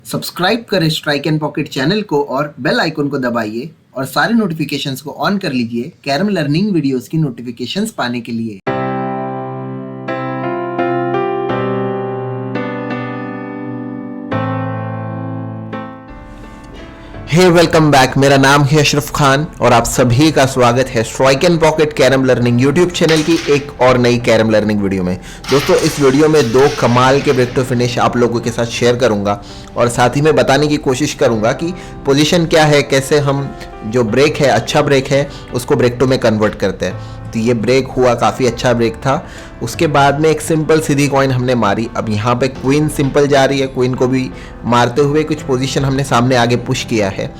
Subscribe करें strike and pocket channel को और बेल आइकन को दबाइए और सारे नोटिफिकेशंस को ऑन कर लीजिए कैरम लर्निंग वीडियोस की नोटिफिकेशंस पाने के लिए। हे वेलकम बैक, मेरा नाम है अशरफ खान और आप सभी का स्वागत है strike and pocket carrom learning YouTube channel की एक और नई कैरम लर्निंग वीडियो में। दोस्तों, इस वीडियो में दो कमाल के ब्रेक टू फिनिश आप लोगों के साथ शेयर करूंगा और साथ ही में बताने की कोशिश करूंगा कि पोजीशन क्या है, कैसे हम जो ब्रेक है, अच्छा ब्रेक है, उसको ब्रेक टू में कन्वर्ट करते हैं। तो ये ब्रेक हुआ, काफ़ी अच्छा ब्रेक था। उसके बाद में एक सिंपल सीधी कॉइन हमने मारी। अब यहाँ पे क्वीन सिंपल जा रही है, क्वीन को भी मारते हुए कुछ पोजीशन हमने सामने आगे पुश किया है।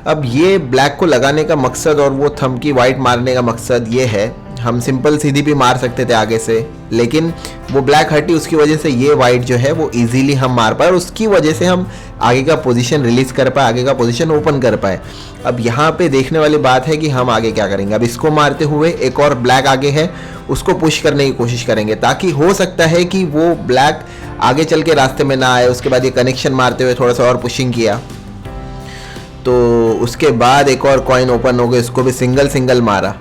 अब ये ब्लैक को लगाने का मकसद और वो थंब की वाइट मारने का मकसद ये है, हम सिंपल सीधी भी मार सकते थे आगे से, लेकिन वो ब्लैक हटी, उसकी वजह से ये वाइट जो है वो इजीली हम मार पाए और उसकी वजह से हम आगे का पोजीशन रिलीज कर पाए, आगे का पोजीशन ओपन कर पाए। अब यहाँ पे देखने वाली बात है कि हम आगे क्या करेंगे। अब इसको मारते हुए एक और ब्लैक आगे है, उसको पुश करने की कोशिश करेंगे, ताकि हो सकता है कि वो ब्लैक आगे चल के रास्ते में ना आए। उसके बाद ये कनेक्शन मारते हुए थोड़ा सा और पुशिंग किया, तो उसके बाद एक और कॉइन ओपन हो गई, उसको भी सिंगल मारा।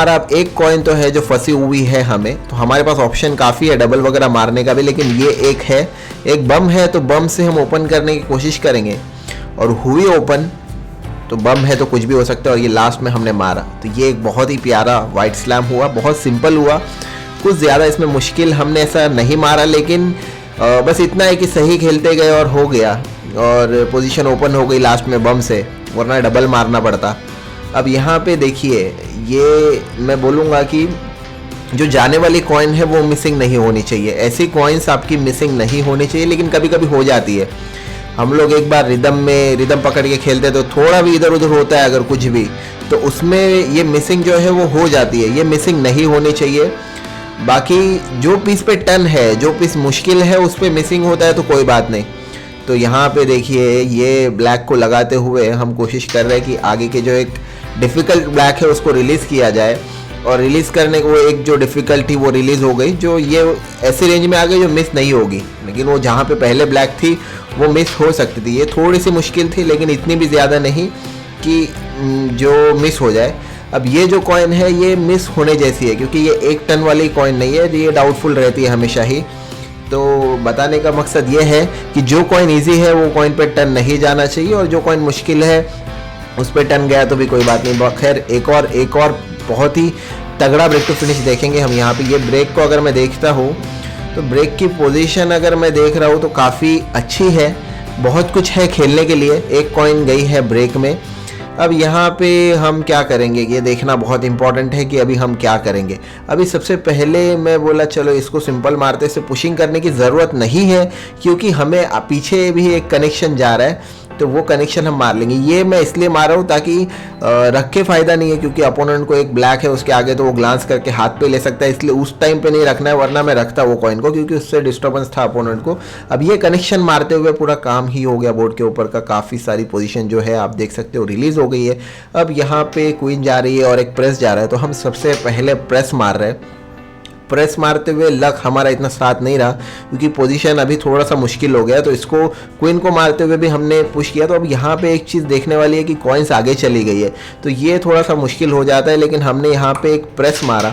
अब एक कॉइन तो है जो फंसी हुई है हमें, तो हमारे पास ऑप्शन काफ़ी है डबल वगैरह मारने का भी, लेकिन ये एक है, एक बम है, तो बम से हम ओपन करने की कोशिश करेंगे और हुई ओपन। तो बम है तो कुछ भी हो सकता है और ये लास्ट में हमने मारा, तो ये एक बहुत ही प्यारा वाइट स्लैम हुआ, बहुत सिंपल हुआ। कुछ ज़्यादा इसमें मुश्किल हमने ऐसा नहीं मारा, लेकिन बस इतना है कि सही खेलते गए और हो गया और पोजीशन ओपन हो गई लास्ट में बम से, वरना डबल मारना पड़ता। अब यहाँ पे देखिए, ये मैं बोलूँगा कि जो जाने वाली कॉइन है वो मिसिंग नहीं होनी चाहिए। ऐसी कॉइन्स आपकी मिसिंग नहीं होनी चाहिए, लेकिन कभी कभी हो जाती है। हम लोग एक बार रिदम पकड़ के खेलते तो थोड़ा भी इधर उधर होता है अगर कुछ भी, तो उसमें ये मिसिंग जो है वो हो जाती है। ये मिसिंग नहीं होनी चाहिए। बाकी जो पीस पे टर्न है, जो पीस मुश्किल है, उस पर मिसिंग होता है तो कोई बात नहीं। तो यहाँ पे देखिए, ये ब्लैक को लगाते हुए हम कोशिश कर रहे हैं कि आगे के जो एक डिफ़िकल्ट ब्लैक है उसको रिलीज़ किया जाए, और रिलीज़ करने को एक जो डिफ़िकल्ट थी वो रिलीज़ हो गई, जो ये ऐसी रेंज में आ गई जो मिस नहीं होगी। लेकिन वो जहाँ पे पहले ब्लैक थी वो मिस हो सकती थी। ये थोड़ी सी मुश्किल थी, लेकिन इतनी भी ज़्यादा नहीं कि जो मिस हो जाए। अब ये जो कॉइन है ये मिस होने जैसी है, क्योंकि ये एक टन वाली कॉइन नहीं है, ये डाउटफुल रहती है हमेशा ही। तो बताने का मकसद ये है कि जो कॉइन ईजी है वो कॉइन पे टर्न नहीं जाना चाहिए, और जो कॉइन मुश्किल है उस पर टर्न गया तो भी कोई बात नहीं। खैर, एक और बहुत ही तगड़ा ब्रेक टू फिनिश देखेंगे हम यहाँ पे। ये ब्रेक को अगर मैं देखता हूँ तो ब्रेक की पोजीशन अगर मैं देख रहा हूँ तो काफ़ी अच्छी है, बहुत कुछ है खेलने के लिए। एक कॉइन गई है ब्रेक में। अब यहाँ पे हम क्या करेंगे ये देखना बहुत इंपॉर्टेंट है कि अभी हम क्या करेंगे। अभी सबसे पहले मैं बोला चलो इसको सिंपल मारते से पुशिंग करने की ज़रूरत नहीं है, क्योंकि हमें पीछे भी एक कनेक्शन जा रहा है, तो वो कनेक्शन हम मार लेंगे। ये मैं इसलिए मार रहा हूँ ताकि रख के फ़ायदा नहीं है, क्योंकि अपोनेंट को एक ब्लैक है उसके आगे तो वो ग्लांस करके हाथ पे ले सकता है, इसलिए उस टाइम पे नहीं रखना है, वरना मैं रखता वो कॉइन को, क्योंकि उससे डिस्टर्बेंस था अपोनेंट को। अब ये कनेक्शन मारते हुए पूरा काम ही हो गया बोर्ड के ऊपर का। काफ़ी सारी पोजीशन जो है आप देख सकते हो रिलीज़ हो गई है। अब यहाँ पे क्वीन जा रही है और एक प्रेस जा रहा है, तो हम सबसे पहले प्रेस मार रहे हैं। प्रेस मारते हुए लक हमारा इतना साथ नहीं रहा, क्योंकि पोजीशन अभी थोड़ा सा मुश्किल हो गया, तो इसको क्वीन को मारते हुए भी हमने पुश किया। तो अब यहाँ पे एक चीज़ देखने वाली है कि कॉइन्स आगे चली गई है, तो ये थोड़ा सा मुश्किल हो जाता है, लेकिन हमने यहाँ पे एक प्रेस मारा।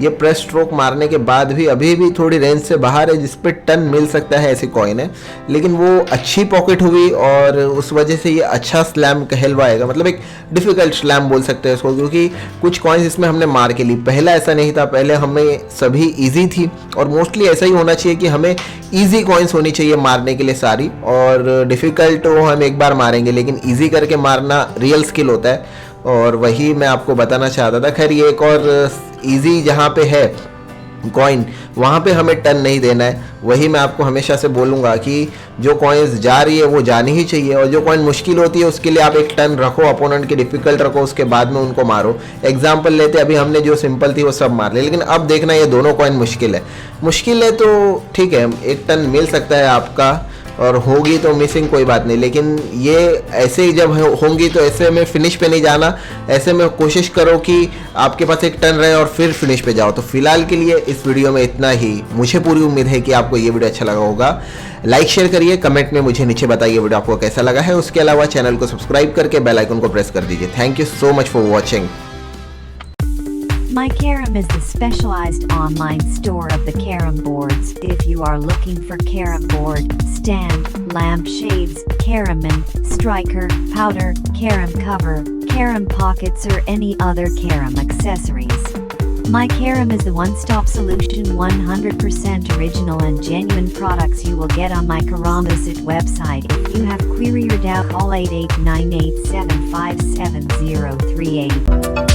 ये प्रेस स्ट्रोक मारने के बाद भी अभी भी थोड़ी रेंज से बाहर है, जिस पे टर्न मिल सकता है, ऐसी कॉइन है, लेकिन वो अच्छी पॉकेट हुई और उस वजह से ये अच्छा स्लैम कहलवाएगा। मतलब एक डिफ़िकल्ट स्लैम बोल सकते हैं इसको, क्योंकि कुछ कॉइन्स इसमें हमने मार के ली। पहला ऐसा नहीं था, पहले हमें सभी ईजी थी, और मोस्टली ऐसा ही होना चाहिए कि हमें ईजी कॉइन्स होनी चाहिए मारने के लिए सारी, और डिफ़िकल्ट वो हम एक बार मारेंगे, लेकिन ईजी करके मारना रियल स्किल होता है, और वही मैं आपको बताना चाहता था। खैर, ये एक और इजी जहाँ पे है कॉइन, वहाँ पे हमें टर्न नहीं देना है। वही मैं आपको हमेशा से बोलूँगा कि जो कॉइन्स जा रही है वो जानी ही चाहिए, और जो कॉइन मुश्किल होती है उसके लिए आप एक टर्न रखो, अपोनेंट की डिफिकल्ट रखो, उसके बाद में उनको मारो। एग्जाम्पल लेते अभी हमने जो सिंपल थी वो सब मार लिया, लेकिन अब देखना ये दोनों कॉइन मुश्किल है तो ठीक है, एक टर्न मिल सकता है आपका, और होगी तो मिसिंग कोई बात नहीं, लेकिन ये ऐसे ही जब होंगी तो ऐसे में फिनिश पे नहीं जाना। ऐसे में कोशिश करो कि आपके पास एक टर्न रहे और फिर फिनिश पे जाओ। तो फिलहाल के लिए इस वीडियो में इतना ही। मुझे पूरी उम्मीद है कि आपको ये वीडियो अच्छा लगा होगा। लाइक शेयर करिए, कमेंट में मुझे नीचे बताइए वीडियो आपको कैसा लगा है। उसके अलावा चैनल को सब्सक्राइब करके बेल आइकन को प्रेस कर दीजिए। Thank you so much for watching. MyCarom is the specialized online store of the carom boards. If you are looking for carom board, stand, lampshades, carom striker, powder, carom cover, carom pockets or any other carom accessories, MyCarom is the one-stop solution. 100% original and genuine products you will get on MyCarom Visit website. If you have query or doubt, call 8898757038.